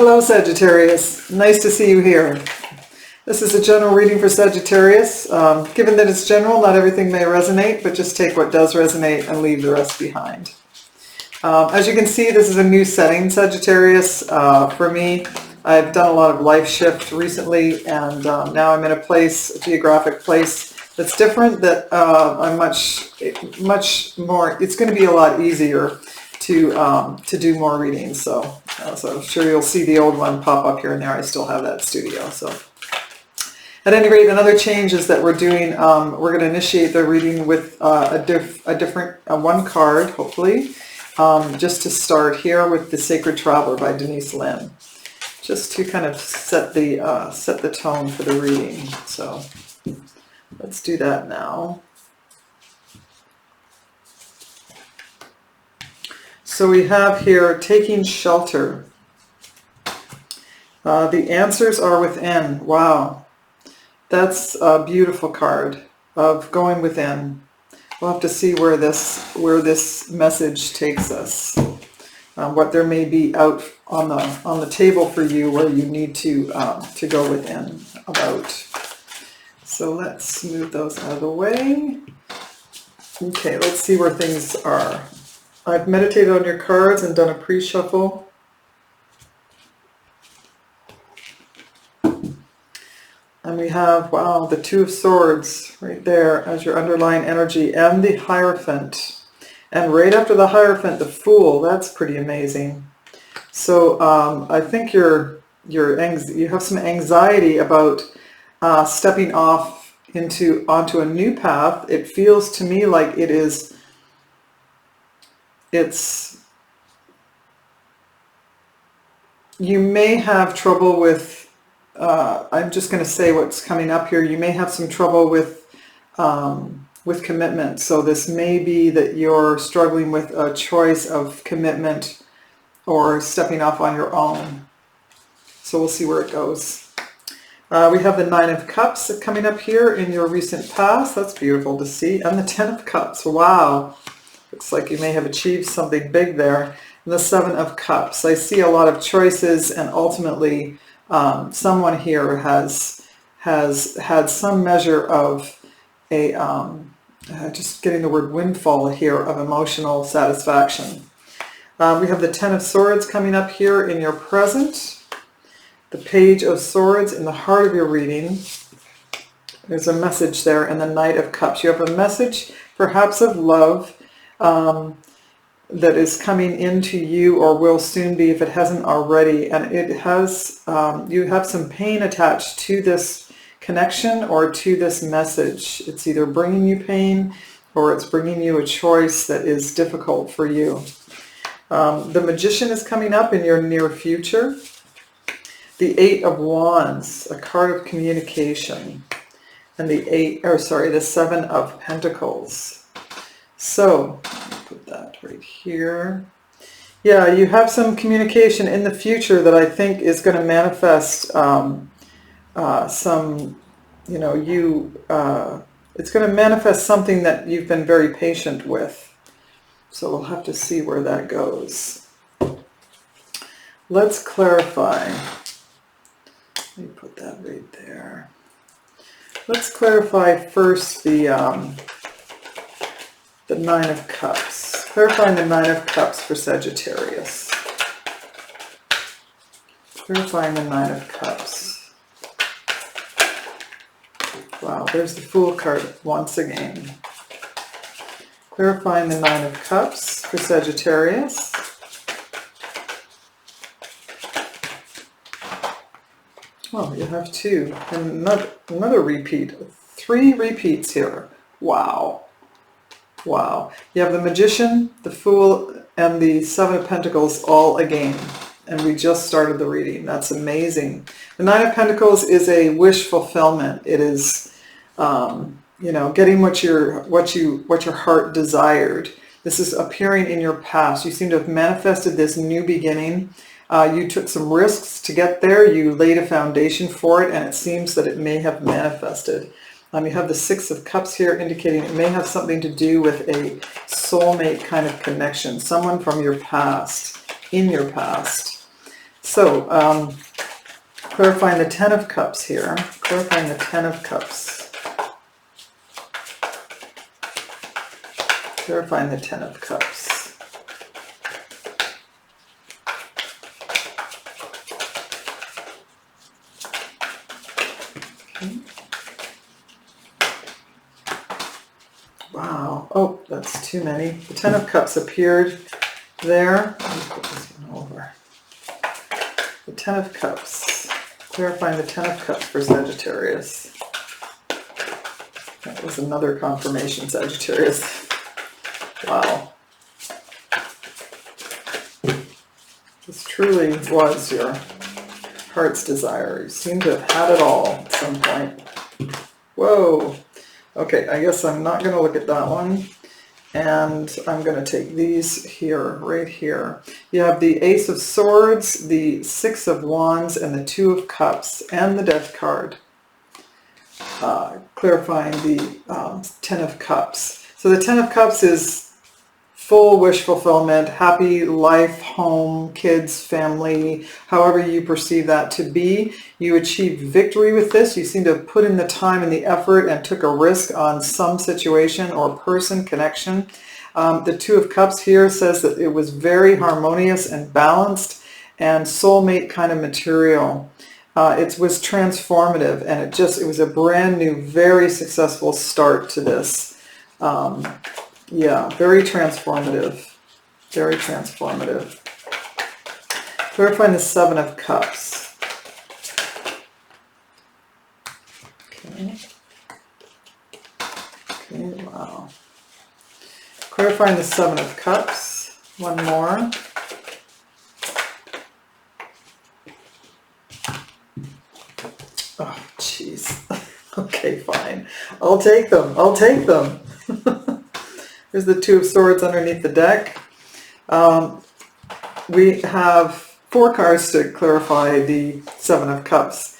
Hello Sagittarius, nice to see you here. This is a general reading for Sagittarius. Given that it's general, not everything may resonate, but just take what does resonate and leave the rest behind. As you can see, this is a new setting, Sagittarius. For me, I've done a lot of life shift recently, and now I'm in a place, a geographic place that's different, that I'm much more, it's going to be a lot easier to do more readings. So I'm sure you'll see the old one pop up here and there. I still have that studio. So at any rate, another change is that we're doing, we're going to initiate the reading with a different one card, hopefully, just to start here with The Sacred Traveler by Denise Linn, just to kind of set the tone for the reading. So let's do that now. So we have here taking shelter. The answers are within. Wow. That's a beautiful card of going within. We'll have to see where this message takes us. What there may be out on the table for you where you need to go within about. So let's move those out of the way. Okay, let's see where things are. I've meditated on your cards and done a pre-shuffle. And we have, wow, the Two of Swords right there as your underlying energy, and the Hierophant. And right after the Hierophant, the Fool. That's pretty amazing. So I think you have some anxiety about stepping off onto a new path. It feels to me like you may have trouble with, I'm just going to say what's coming up here. You may have some trouble with commitment. So this may be that you're struggling with a choice of commitment or stepping off on your own. So we'll see where it goes. We have the Nine of Cups coming up here in your recent past. That's beautiful to see. And the Ten of Cups. Wow. Looks like you may have achieved something big there. And the Seven of Cups. I see a lot of choices, and ultimately someone here has had some measure of a, just getting the word windfall here, of emotional satisfaction. We have the Ten of Swords coming up here in your present. The Page of Swords in the heart of your reading. There's a message there, and the Knight of Cups. You have a message perhaps of love that is coming into you, or will soon be if it hasn't already, and it has you have some pain attached to this connection or to this message. It's either bringing you pain or it's bringing you a choice that is difficult for you. The Magician is coming up in your near future. The Eight of Wands, a card of communication, and the Seven of Pentacles. So put that right here. Yeah, you have some communication in the future that I think is going to manifest it's going to manifest something that you've been very patient with. So we'll have to see where that goes. Let's clarify. Let me put that right there. Let's clarify first the Nine of Cups. Clarifying the Nine of Cups for Sagittarius. Clarifying the Nine of Cups. Wow, there's the Fool card once again. Clarifying the Nine of Cups for Sagittarius. Oh, you have two. And another repeat. 3 repeats here. Wow. Wow. You have the Magician, the Fool, and the Seven of Pentacles all again. And we just started the reading. That's amazing. The Nine of Pentacles is a wish fulfillment. It is, getting what your heart desired. This is appearing in your past. You seem to have manifested this new beginning. You took some risks to get there. You laid a foundation for it, and it seems that it may have manifested. You have the Six of Cups here, indicating it may have something to do with a soulmate kind of connection, someone from your past, in your past. So, clarifying the Ten of Cups here. Clarifying the Ten of Cups. Clarifying the Ten of Cups. Okay. Wow. Oh, that's too many. The Ten of Cups appeared there. Let me put this one over. The Ten of Cups. Clarifying the Ten of Cups for Sagittarius. That was another confirmation, Sagittarius. Wow. This truly was your heart's desire. You seem to have had it all at some point. Whoa. Okay, I guess I'm not going to look at that one. And I'm going to take these here, right here. You have the Ace of Swords, the Six of Wands, and the Two of Cups, and the Death card. Clarifying the Ten of Cups. So the Ten of Cups is full wish fulfillment, happy life, home, kids, family, however you perceive that to be. You achieved victory with this. You seem to have put in the time and the effort and took a risk on some situation or person, connection. The Two of Cups here says that it was very harmonious and balanced and soulmate kind of material. It was transformative, and it was a brand new, very successful start to this. Yeah, very transformative. Very transformative. Clarifying the Seven of Cups. Okay. Okay, wow. Clarifying the Seven of Cups. One more. Oh, jeez. Okay, fine. I'll take them. I'll take them. Here's the Two of Swords underneath the deck. We have 4 cards to clarify the Seven of Cups.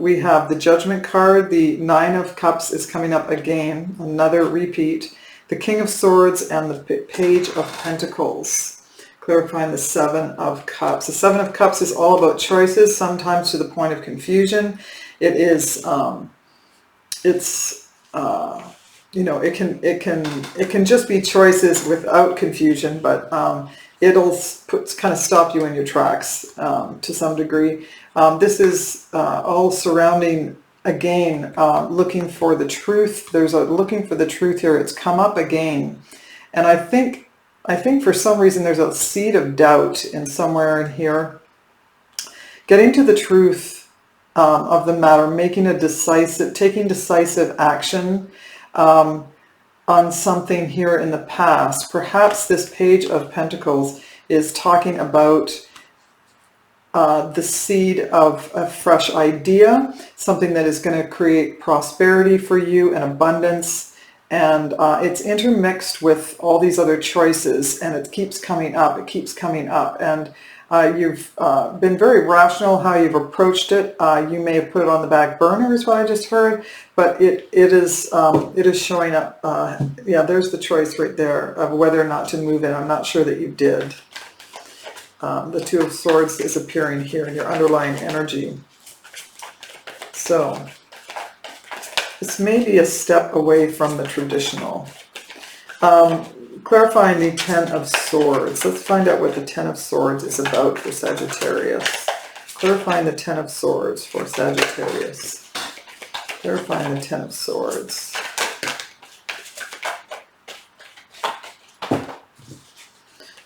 We have the Judgment card. The Nine of Cups is coming up again, another repeat. The King of Swords and the Page of Pentacles. Clarifying the Seven of Cups. The Seven of Cups is all about choices, sometimes to the point of confusion. It is, you know, it can just be choices without confusion, but it'll kind of stop you in your tracks to some degree. This is all surrounding, again, looking for the truth. There's a looking for the truth here. It's come up again, and I think for some reason there's a seed of doubt in somewhere in here. Getting to the truth of the matter, taking decisive action. On something here in the past. Perhaps this Page of Pentacles is talking about the seed of a fresh idea, something that is going to create prosperity for you and abundance, and it's intermixed with all these other choices, and it keeps coming up, and you've been very rational how you've approached it. You may have put it on the back burner is what I just heard, but it is showing up. Yeah, there's the choice right there of whether or not to move in. I'm not sure that you did. The Two of Swords is appearing here in your underlying energy. So this may be a step away from the traditional. Clarifying the Ten of Swords. Let's find out what the Ten of Swords is about for Sagittarius. Clarifying the Ten of Swords for Sagittarius. Clarifying the Ten of Swords.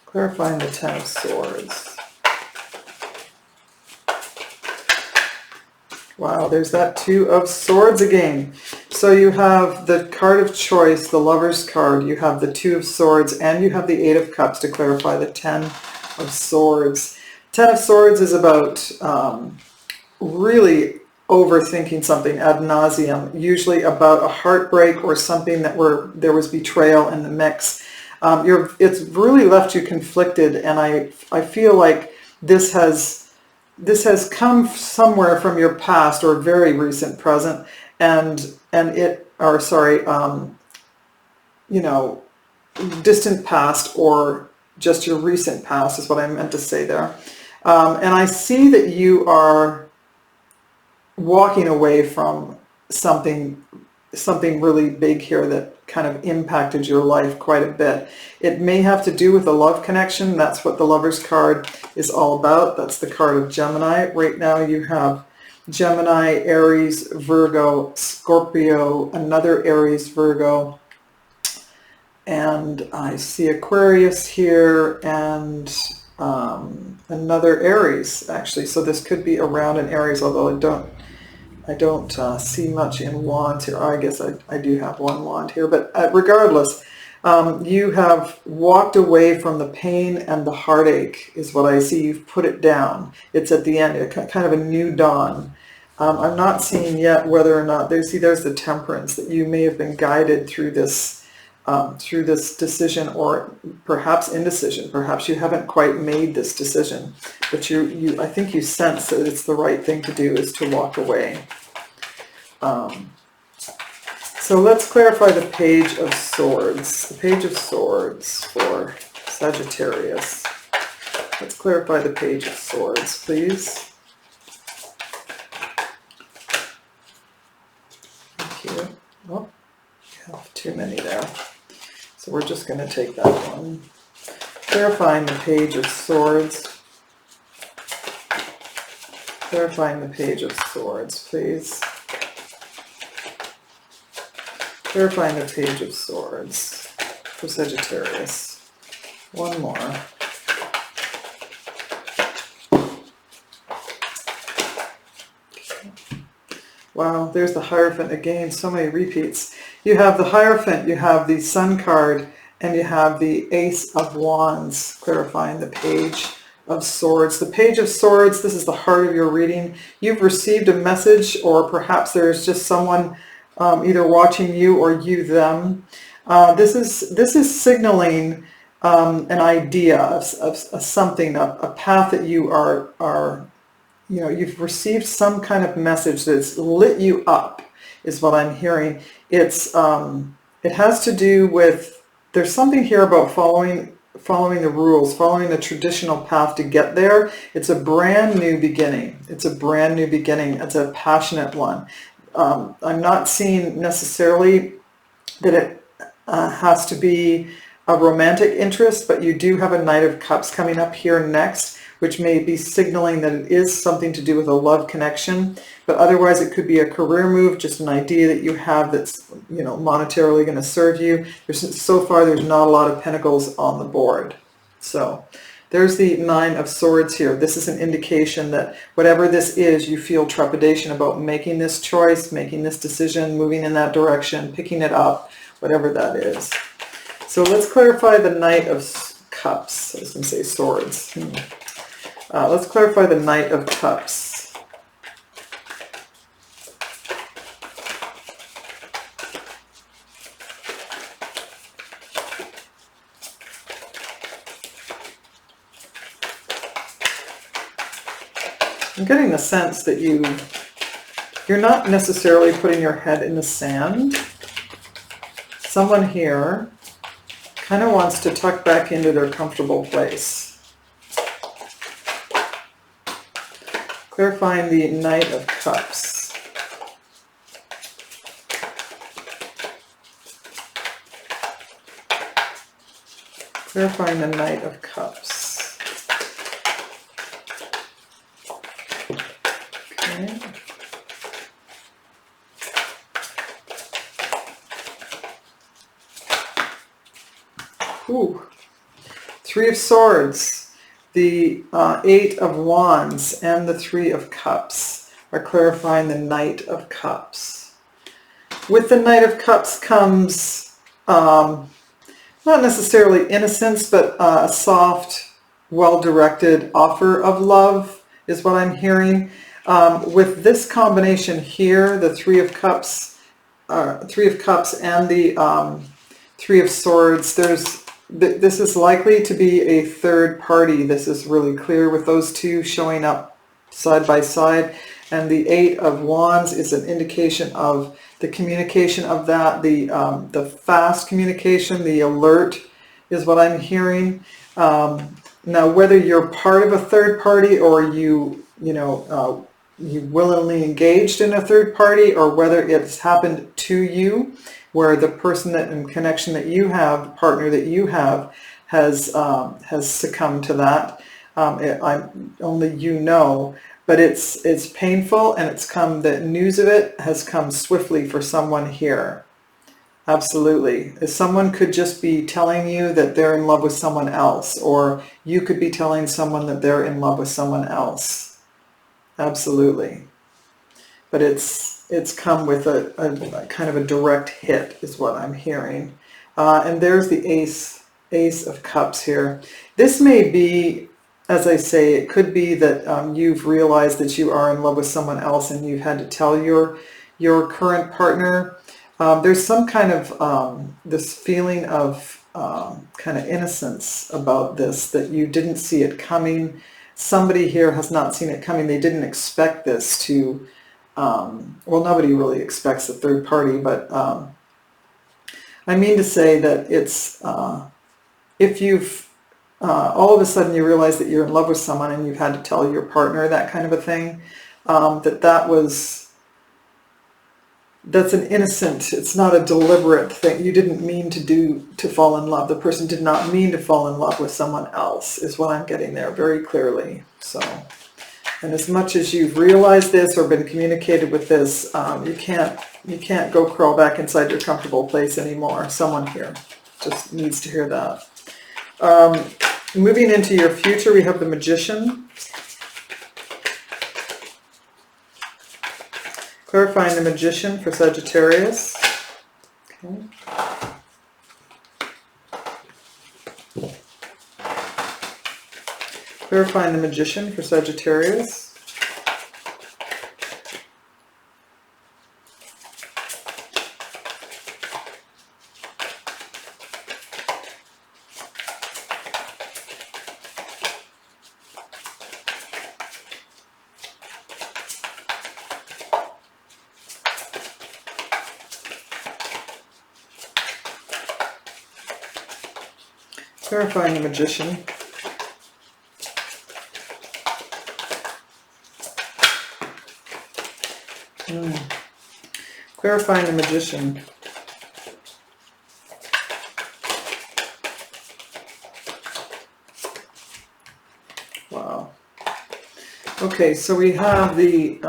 Clarifying the Ten of Swords. Wow, there's that Two of Swords again. So you have the card of choice, the Lover's card, you have the Two of Swords, and you have the Eight of Cups to clarify the Ten of Swords. Ten of Swords is about really overthinking something ad nauseum, usually about a heartbreak or something there was betrayal in the mix. It's really left you conflicted, and I feel like this has come somewhere from your past or very recent present, distant past or just your recent past is what I meant to say there. And I see that you are walking away from something really big here that kind of impacted your life quite a bit. It may have to do with a love connection. That's what the Lover's card is all about. That's the card of Gemini. Right now you have Gemini, Aries, Virgo, Scorpio, another Aries, Virgo, and I see Aquarius here, and another Aries, actually. So this could be around an Aries, although I don't see much in wands here. I guess I do have one wand here, but regardless, you have walked away from the pain and the heartache is what I see. You've put it down. It's at the end, kind of a new dawn. I'm not seeing yet whether or not, there's the Temperance, that you may have been guided through this decision, or perhaps indecision. Perhaps you haven't quite made this decision, but I think you sense that it's the right thing to do, is to walk away. So let's clarify the Page of Swords. The Page of Swords for Sagittarius. Let's clarify the Page of Swords, please. Thank you. Oh, I have too many there. So we're just going to take that one. Clarifying the Page of Swords. Clarifying the Page of Swords, please. Clarifying the Page of Swords for Sagittarius. One more. Wow, there's the Hierophant again, so many repeats. You have the Hierophant, you have the Sun card, and you have the Ace of Wands, clarifying the Page of Swords. The Page of Swords, this is the heart of your reading. You've received a message, or perhaps there's just someone either watching you or you them. This is signaling an idea of something, a path that you are you've received some kind of message that's lit you up, is what I'm hearing. It has to do with, there's something here about following the rules, following the traditional path to get there. It's a brand new beginning. It's a brand new beginning. It's a passionate one. I'm not seeing necessarily that it has to be a romantic interest, but you do have a Knight of Cups coming up here next, which may be signaling that it is something to do with a love connection. But otherwise, it could be a career move, just an idea that you have that's, monetarily going to serve you. So far, there's not a lot of pentacles on the board. So there's the Nine of Swords here. This is an indication that whatever this is, you feel trepidation about making this choice, making this decision, moving in that direction, picking it up, whatever that is. So let's clarify the Knight of Cups. I was going to say Swords. Let's clarify the Knight of Cups. I'm getting the sense that you're not necessarily putting your head in the sand. Someone here kind of wants to tuck back into their comfortable place. Clarifying the Knight of Cups. Clarifying the Knight of Cups. Okay. Ooh. Three of Swords. The Eight of Wands and the Three of Cups are clarifying the Knight of Cups. With the Knight of Cups comes not necessarily innocence, but a soft, well-directed offer of love is what I'm hearing. With this combination here, the Three of Cups and the Three of Swords, this is likely to be a third party. This is really clear with those two showing up side by side. And the Eight of Wands is an indication of the communication of that, the fast communication, the alert is what I'm hearing. Now, whether you're part of a third party or you willingly engaged in a third party, or whether it's happened to you, where the person that in connection that you have, the partner that you have, has succumbed to that. Only you know, but it's painful, and the news of it has come swiftly for someone here. Absolutely. Someone could just be telling you that they're in love with someone else, or you could be telling someone that they're in love with someone else. Absolutely. But it's come with a kind of a direct hit, is what I'm hearing. And there's the Ace of Cups here. This may be, as I say, it could be that you've realized that you are in love with someone else, and you've had to tell your current partner. There's some kind of this feeling of kind of innocence about this, that you didn't see it coming. Somebody here has not seen it coming. They didn't expect this to, well, nobody really expects a third party, but I mean to say that it's, if you've, all of a sudden you realize that you're in love with someone and you've had to tell your partner that kind of a thing, that's an innocent, it's not a deliberate thing. You didn't mean to fall in love. The person did not mean to fall in love with someone else, is what I'm getting there very clearly. So, and as much as you've realized this or been communicated with this, you can't go crawl back inside your comfortable place anymore. Someone here just needs to hear that. Moving into your future, we have the Magician. Clarifying the Magician for Sagittarius. Okay. Clarifying the Magician for Sagittarius. Clarifying the Magician. Clarifying the Magician. Wow. Okay, so we have the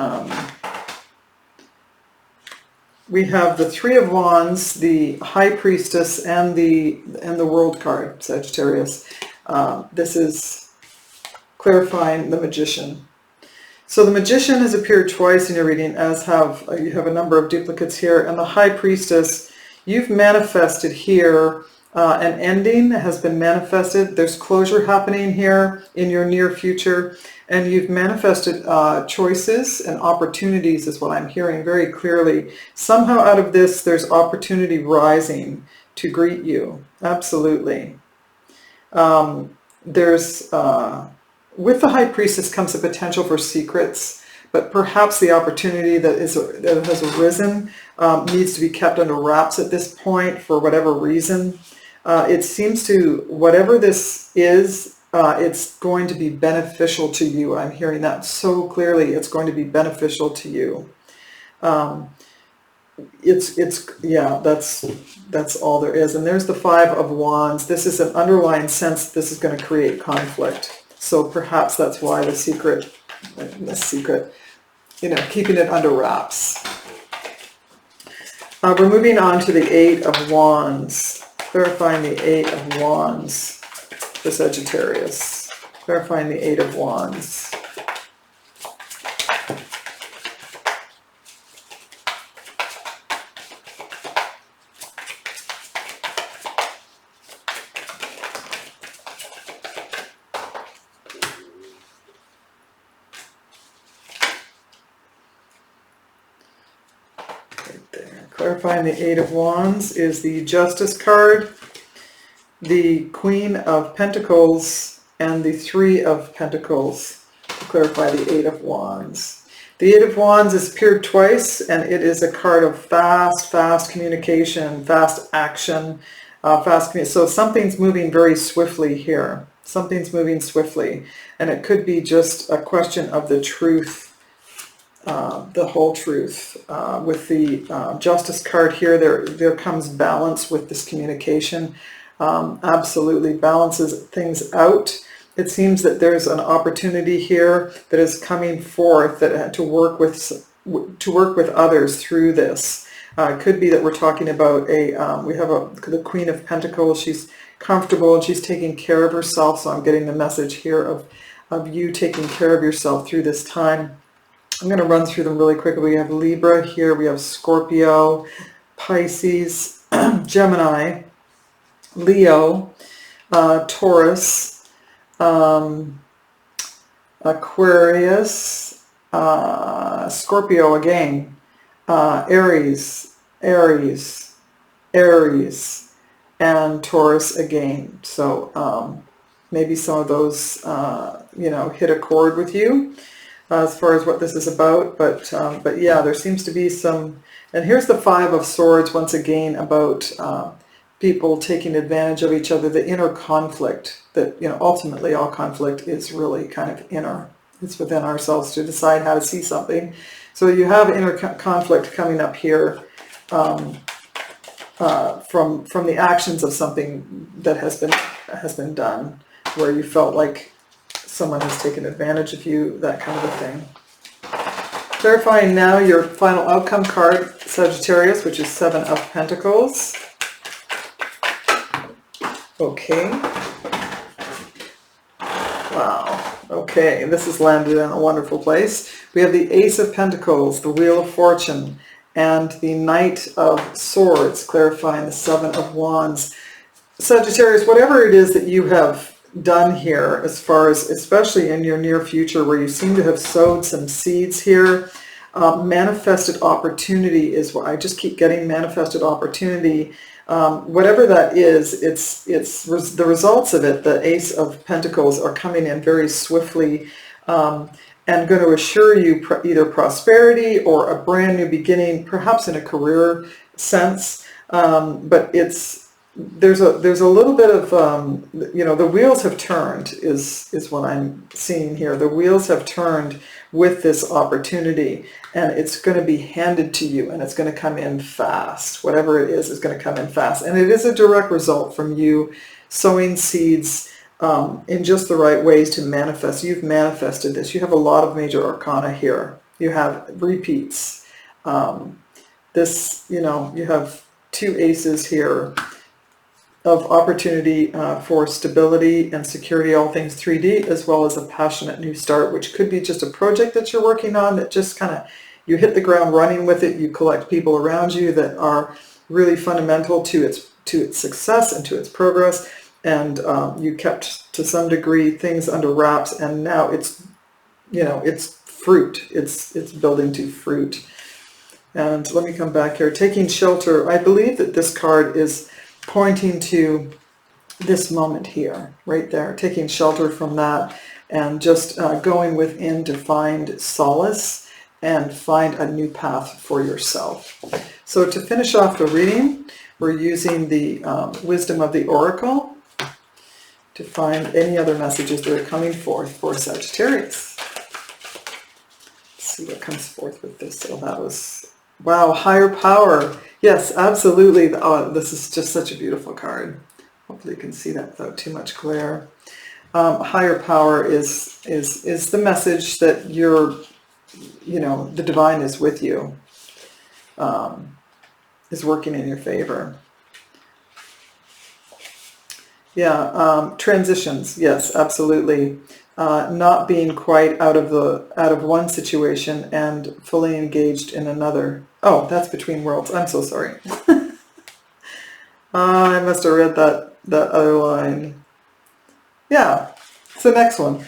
Three of Wands, the High Priestess, and the World card, Sagittarius. This is clarifying the Magician. So the Magician has appeared twice in your reading, as you have a number of duplicates here, and the High Priestess, you've manifested here. An ending has been manifested. There's closure happening here in your near future, and you've manifested choices and opportunities, is what I'm hearing very clearly. Somehow out of this, there's opportunity rising to greet you. Absolutely. With the High Priestess comes a potential for secrets, but perhaps the opportunity that has arisen needs to be kept under wraps at this point for whatever reason. It seems to, whatever this is, it's going to be beneficial to you. I'm hearing that so clearly. It's going to be beneficial to you. Yeah, that's all there is. And there's the Five of Wands. This is an underlying sense this is going to create conflict. So perhaps that's why the secret, keeping it under wraps. We're moving on to the Eight of Wands. Clarifying the Eight of Wands for Sagittarius. Clarifying the Eight of Wands. Clarifying the Eight of Wands is the Justice card, the Queen of Pentacles, and the Three of Pentacles to clarify the Eight of Wands. The Eight of Wands has appeared twice, and it is a card of fast communication, fast action, so something's moving very swiftly here. Something's moving swiftly, and it could be just a question of the truth, the whole truth. With the Justice card here, there comes balance with this communication. Absolutely balances things out. It seems that there's an opportunity here that is coming forth that to work with others through this. It could be that we're talking about we have the Queen of Pentacles. She's comfortable and she's taking care of herself. So I'm getting the message here of you taking care of yourself through this time. I'm going to run through them really quickly. We have Libra here. We have Scorpio, Pisces, Gemini, Leo, Taurus, Aquarius, Scorpio again, Aries, and Taurus again. So maybe some of those, hit a chord with you as far as what this is about. But yeah, there seems to be some. And here's the Five of Swords once again about people taking advantage of each other. The inner conflict that ultimately all conflict is really kind of inner. It's within ourselves to decide how to see something. So you have inner conflict coming up here from the actions of something that has been done, where you felt like someone has taken advantage of you, that kind of a thing. Clarifying now your final outcome card, Sagittarius, which is Seven of Pentacles. Okay. Wow. Okay, this has landed in a wonderful place. We have the Ace of Pentacles, the Wheel of Fortune, and the Knight of Swords, clarifying the Seven of Wands. Sagittarius, whatever it is that you have done here, as far as, especially in your near future, where you seem to have sowed some seeds here, manifested opportunity is what I just keep getting. Manifested opportunity. Whatever that is, it's the results of it. The Ace of Pentacles are coming in very swiftly and going to assure you either prosperity or a brand new beginning, perhaps in a career sense. But there's a little bit of the wheels have turned is what I'm seeing here. The wheels have turned with this opportunity, and it's going to be handed to you, and it's going to come in fast. Whatever it is going to come in fast, and it is a direct result from you sowing seeds in just the right ways to manifest. You've manifested this. You have a lot of major arcana here. You have repeats. You have two aces here of opportunity for stability and security, all things 3D, as well as a passionate new start, which could be just a project that you're working on that just kind of, you hit the ground running with it. You collect people around you that are really fundamental to its success and to its progress, and you kept to some degree things under wraps, and now it's fruit. It's building to fruit. And let me come back here. Taking shelter. I believe that this card is pointing to this moment here, right there, taking shelter from that and just going within to find solace and find a new path for yourself. So to finish off the reading, we're using the wisdom of the Oracle to find any other messages that are coming forth for Sagittarius. Let's see what comes forth with this. So that was, wow, higher power. Yes, absolutely. Oh, this is just such a beautiful card. Hopefully you can see that without too much glare. Higher power is the message that the divine is with you, is working in your favor. Yeah, transitions. Yes, absolutely. Not being quite out of one situation and fully engaged in another. Oh, that's between worlds. I'm so sorry. I must have read that other line. Yeah, it's the next one.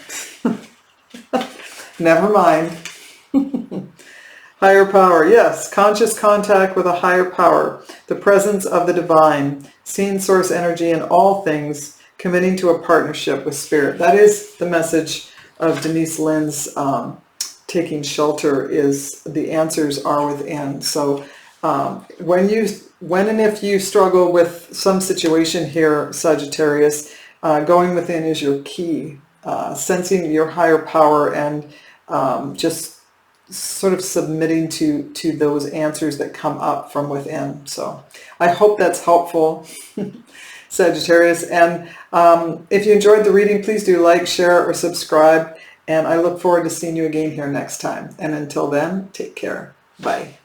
Never mind. Higher power. Yes, conscious contact with a higher power. The presence of the divine. Seeing source energy in all things. Committing to a partnership with spirit. That is the message of Denise Lynn's taking shelter, is the answers are within. So when and if you struggle with some situation here, Sagittarius, going within is your key. Sensing your higher power and just sort of submitting to those answers that come up from within. So I hope that's helpful, Sagittarius. And if you enjoyed the reading, please do like, share, or subscribe. And I look forward to seeing you again here next time. And until then, take care. Bye.